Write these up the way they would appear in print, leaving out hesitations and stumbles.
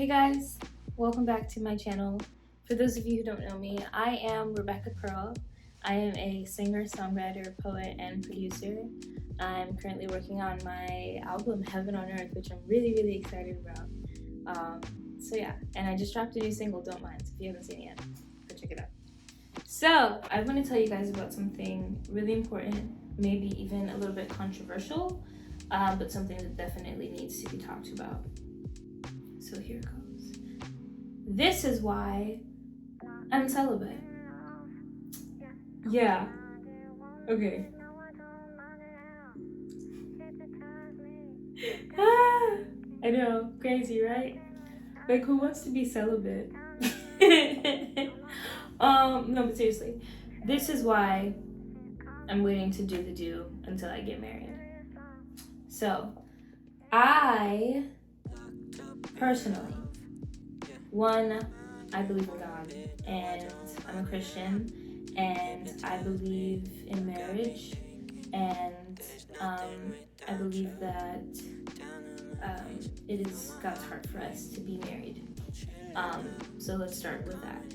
Hey guys, welcome back to my channel. For those of you who don't know me, I am Rebecca Pearl. I am a singer, songwriter, poet, and producer. I'm currently working on my album Heaven on Earth, which I'm really excited about. So yeah, and I just dropped a new single, Don't Mind. So if you haven't seen it yet, go check it out. So I want to tell you guys about something really important, maybe even a little bit controversial, but something that definitely needs to be talked about. So here it goes. This is why I'm celibate. Yeah. Okay. I know, crazy, right? Like, who wants to be celibate? No, but seriously, this is why I'm waiting to do the do until I get married. So, I personally, I believe in God, and I'm a Christian, and I believe in marriage, and I believe that it is God's heart for us to be married. So let's start with that,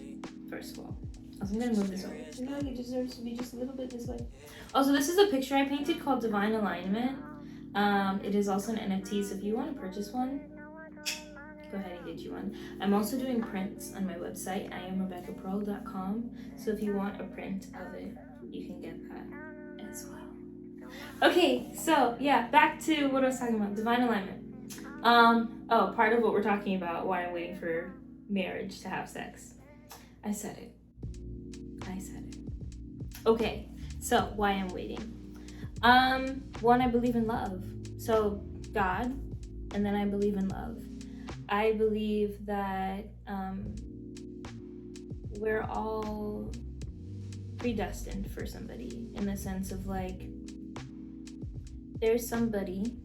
first of all. Also, I'm gonna move this over. You know, it deserves to be just a little bit this way. Also, this is a picture I painted called Divine Alignment. It is also an NFT, so if you want to purchase one, go ahead and get you one. I'm also doing prints on my website, IamRebeccaPearl.com. So if you want a print of it, you can get that as well. Okay, so yeah, back to what I was talking about, divine alignment. Part of what we're talking about, why I'm waiting for marriage to have sex. I said it. Okay, so why I'm waiting. One, I believe in love. So God, and then I believe in love. I believe that we're all predestined for somebody, in the sense of like, there's somebody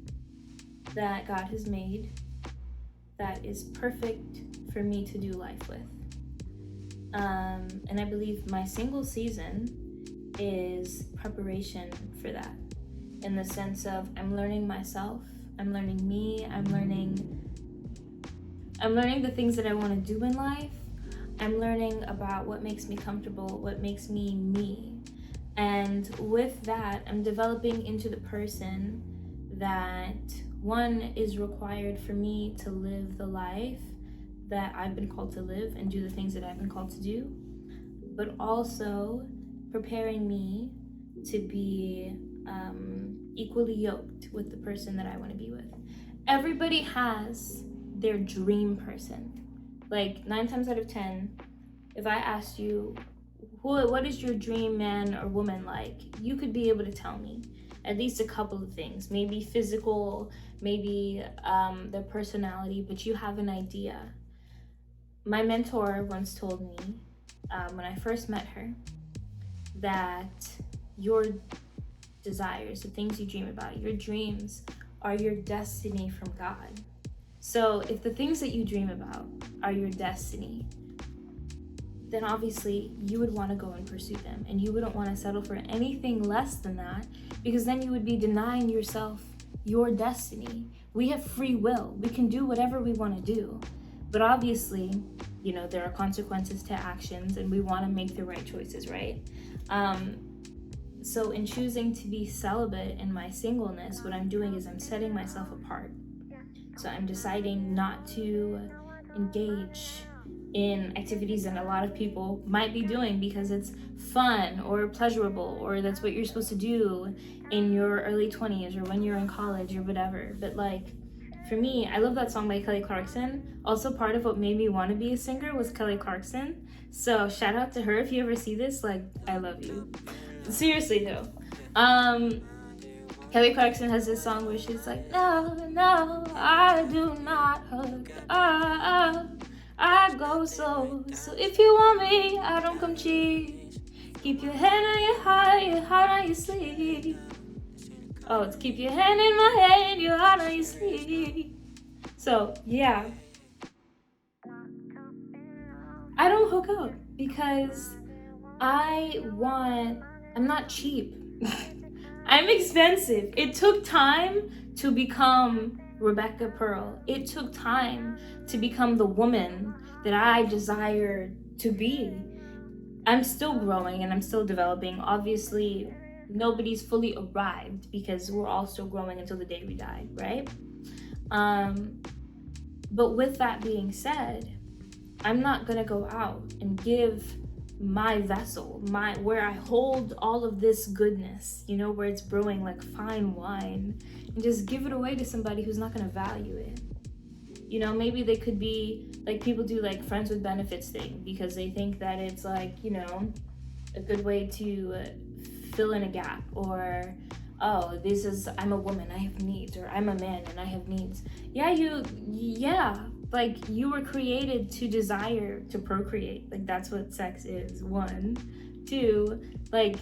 that God has made that is perfect for me to do life with. And I believe my single season is preparation for that, in the sense of I'm learning myself, I'm learning me, I'm learning the things that I want to do in life. I'm learning about what makes me comfortable, what makes me me. And with that, I'm developing into the person that, one, is required for me to live the life that I've been called to live and do the things that I've been called to do, but also preparing me to be equally yoked with the person that I want to be with. Everybody has their dream person. Like 9 times out of 10, if I asked you, what is your dream man or woman like, you could be able to tell me at least a couple of things. Maybe physical, maybe their personality, but you have an idea. My mentor once told me, when I first met her, that your desires, the things you dream about, your dreams are your destiny from God. So if the things that you dream about are your destiny, then obviously you would want to go and pursue them, and you wouldn't want to settle for anything less than that, because then you would be denying yourself your destiny. We have free will. We can do whatever we want to do, but obviously, you know, there are consequences to actions, and we want to make the right choices, right? So in choosing to be celibate in my singleness, what I'm doing is I'm setting myself apart. So I'm deciding not to engage in activities that a lot of people might be doing because it's fun or pleasurable, or that's what you're supposed to do in your early 20s or when you're in college or whatever. But like, for me, I love that song by Kelly Clarkson. Also, part of what made me want to be a singer was Kelly Clarkson. So shout out to her if you ever see this. Like, I love you. Seriously though. Kelly Clarkson has this song where she's like, no, I do not hug. I go slow. So if you want me, I don't come cheap. Keep your hand on your heart on your sleeve. Oh, it's keep your hand in my hand, your heart on your sleeve. So yeah, I don't hook up because I'm not cheap. I'm expensive. It took time to become Rebecca Pearl. It took time to become the woman that I desired to be. I'm still growing and I'm still developing. Obviously, nobody's fully arrived because we're all still growing until the day we die, right? But with that being said, I'm not gonna go out and give my vessel, where I hold all of this goodness, where it's brewing like fine wine, and just give it away to somebody who's not gonna value it. Maybe they could be like, people do like friends with benefits thing because they think that it's like, a good way to fill in a gap, or I'm a woman, I have needs, or I'm a man and I have needs. Like, you were created to desire to procreate. Like, that's what sex is. 1, 2, like,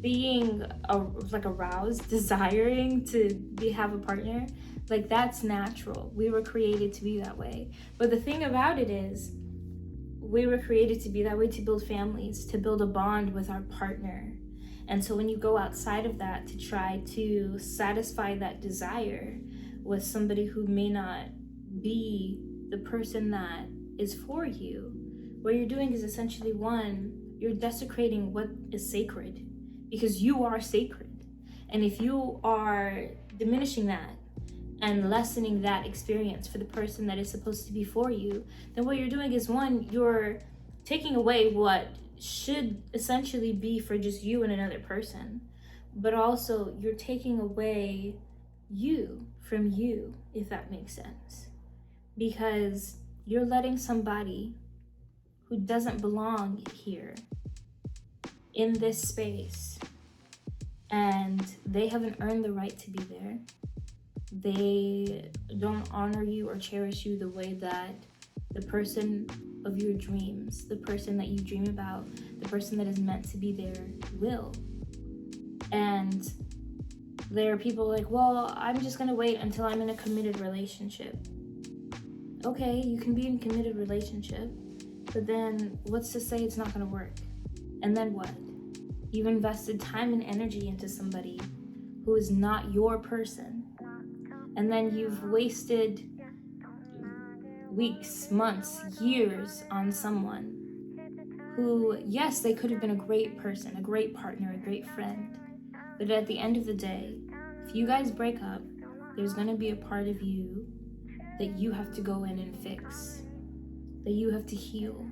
being aroused, desiring to have a partner, like, that's natural. We were created to be that way. But the thing about it is, we were created to be that way, to build families, to build a bond with our partner. And so when you go outside of that to try to satisfy that desire with somebody who may not be the person that is for you, what you're doing is essentially, 1, you're desecrating what is sacred, because you are sacred. And if you are diminishing that and lessening that experience for the person that is supposed to be for you, then what you're doing is, 1, you're taking away what should essentially be for just you and another person, but also you're taking away you from you, if that makes sense. Because you're letting somebody who doesn't belong here in this space, and they haven't earned the right to be there. They don't honor you or cherish you the way that the person of your dreams, the person that you dream about, the person that is meant to be there will. And there are people like, well, I'm just gonna wait until I'm in a committed relationship. Okay, you can be in a committed relationship, but then what's to say it's not gonna work? And then what? You've invested time and energy into somebody who is not your person. And then you've wasted weeks, months, years on someone who, yes, they could have been a great person, a great partner, a great friend. But at the end of the day, if you guys break up, there's gonna be a part of you that you have to go in and fix, that you have to heal,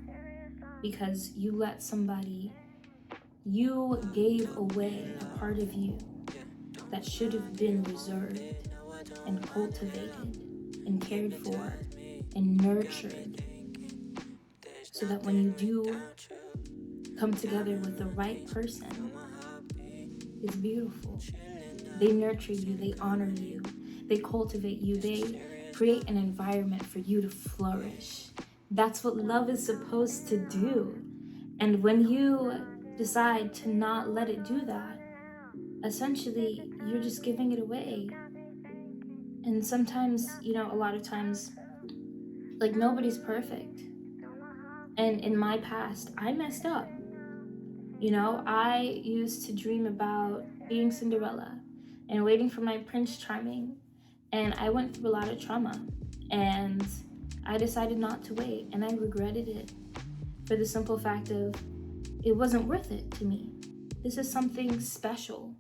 because you let somebody, you gave away a part of you that should have been reserved and cultivated and cared for and nurtured, so that when you do come together with the right person, it's beautiful. They nurture you, they honor you, they cultivate you, they create an environment for you to flourish. That's what love is supposed to do. And when you decide to not let it do that, essentially you're just giving it away. And sometimes, a lot of times, like, nobody's perfect. And in my past, I messed up. I used to dream about being Cinderella and waiting for my Prince Charming. And I went through a lot of trauma. And I decided not to wait. And I regretted it for the simple fact of, it wasn't worth it to me. This is something special.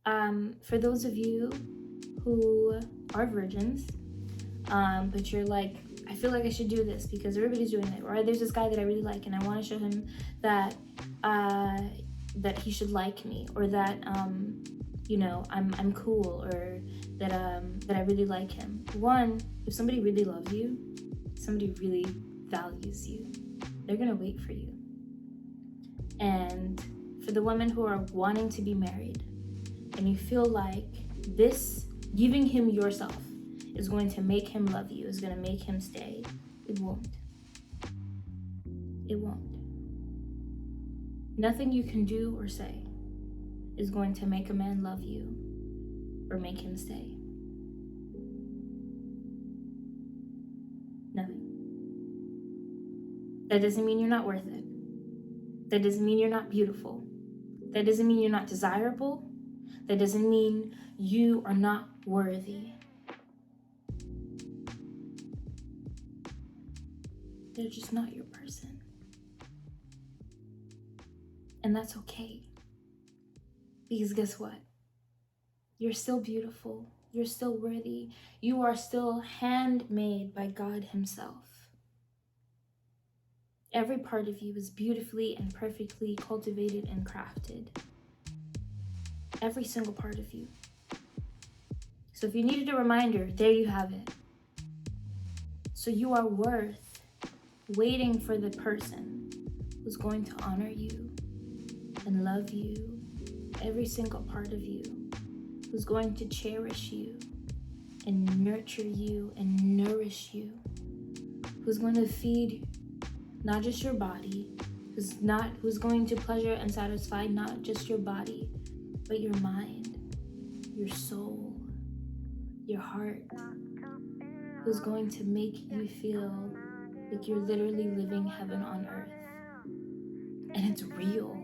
For those of you who are virgins, but you're like, I feel like I should do this because everybody's doing it, or there's this guy that I really like and I want to show him that that he should like me, or that I'm cool, or that I really like him. 1, if somebody really loves you, somebody really values you, they're gonna wait for you. And for the women who are wanting to be married, and you feel like this, giving him yourself, is going to make him love you, is going to make him stay, it won't. It won't. Nothing you can do or say is going to make a man love you or make him stay. Nothing. That doesn't mean you're not worth it. That doesn't mean you're not beautiful. That doesn't mean you're not desirable. That doesn't mean you are not worthy. They're just not your person. And that's okay. Because guess what? You're still beautiful. You're still worthy. You are still handmade by God Himself. Every part of you is beautifully and perfectly cultivated and crafted. Every single part of you. So if you needed a reminder, there you have it. So you are worth waiting for the person who's going to honor you and love you, every single part of you, who's going to cherish you and nurture you and nourish you, who's going to feed not just your body, who's going to pleasure and satisfy not just your body, but your mind, your soul, your heart, who's going to make you feel like you're literally living heaven on earth. And it's real.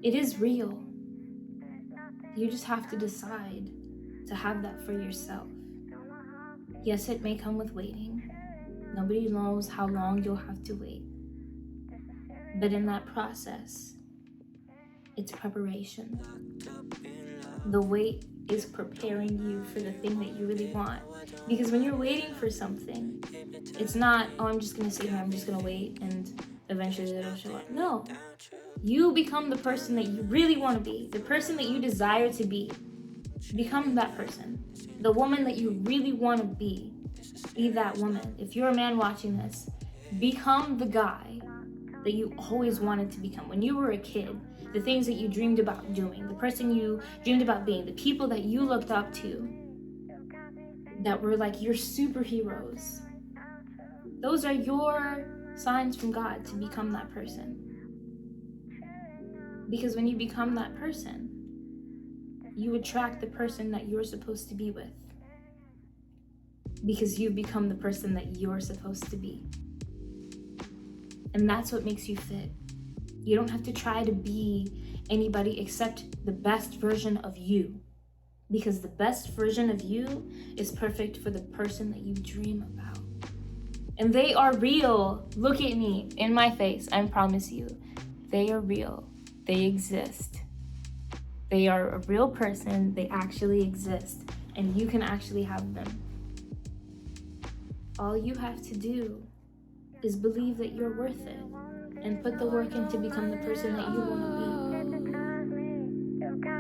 It is real. You just have to decide to have that for yourself. Yes, it may come with waiting. Nobody knows how long you'll have to wait. But in that process, it's preparation. The wait is preparing you for the thing that you really want. Because when you're waiting for something, it's not, oh, I'm just going to sit here, I'm just going to wait, and eventually it'll show up. No. You become the person that you really want to be, the person that you desire to be. Become that person. The woman that you really want to be. Be that woman. If you're a man watching this, become the guy that you always wanted to become. When you were a kid, the things that you dreamed about doing, the person you dreamed about being, the people that you looked up to, that were like your superheroes. Those are your signs from God to become that person. Because when you become that person, you attract the person that you're supposed to be with. Because you become the person that you're supposed to be. And that's what makes you fit. You don't have to try to be anybody except the best version of you. Because the best version of you is perfect for the person that you dream about. And they are real. Look at me, in my face, I promise you. They are real. They exist. They are a real person. They actually exist. And you can actually have them. All you have to do is believe that you're worth it and put the work in to become the person that you want to be.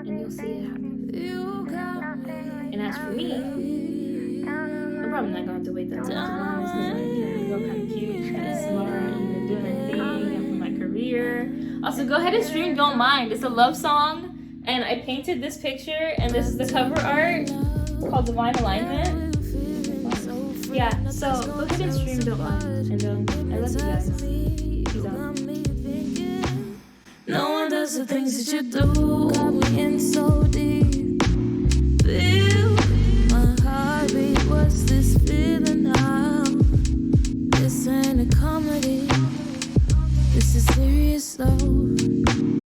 And you'll see it happen. And as for me, I'm probably not going to have to wait that long, to be honest, because like, you're kind of cute, kind of smart, you're a different thing, and for my career. Also, go ahead and stream Don't Mind. It's a love song, and I painted this picture, and this is the cover art called Divine Alignment. Yeah, so go ahead and stream Don't Mind, and I love you guys. Peace out. No one does the things that you do. Got me in so deep. Feel my heartbeat. What's this feeling now? This ain't a comedy. This is serious though.